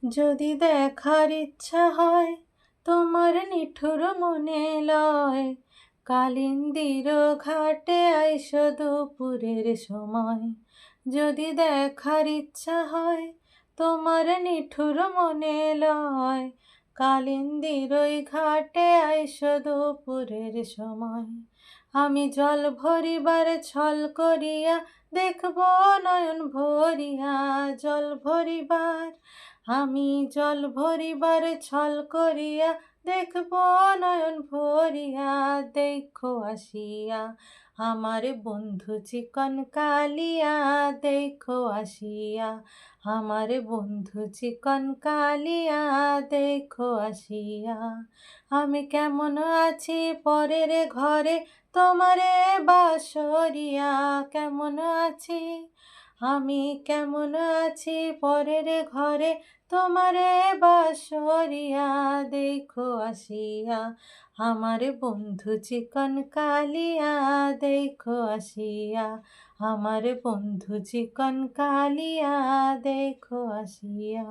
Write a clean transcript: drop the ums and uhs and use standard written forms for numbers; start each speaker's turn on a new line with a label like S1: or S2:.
S1: যদি দেখার ইচ্ছা হয় তোমার নিঠুর মনে লয়, কালিন্দির ঘাটে আইসো দুপুরের সময়। যদি দেখার ইচ্ছা হয় তোমার নিঠুর মনে লয়, কালিন্দির ওই ঘাটে আইসো দুপুরের সময়। আমি জল ভরিবার ছল করিয়া দেখব নয়ন ভরিয়া, জল ভরিবার আমি জল ভরিবার ছল করিয়া দেখব নয়ন ভরিয়া। দেখো আসিয়া আমার বন্ধু চিকন কালিয়া, দেখো আসিয়া আমার বন্ধু চিকন কালিয়া, দেখো আসিয়া। আমি কেমন আছি পরের ঘরে তোমারে বাসরিয়া, কেমন আছি আমি কেমন আছি পরের ঘরে তোমারে বাসরিয়া। দেখো আসিয়া আমার বন্ধু চিকন কালিয়া, দেখো আসিয়া আমার বন্ধু চিকন কালিয়া, দেখো আসিয়া।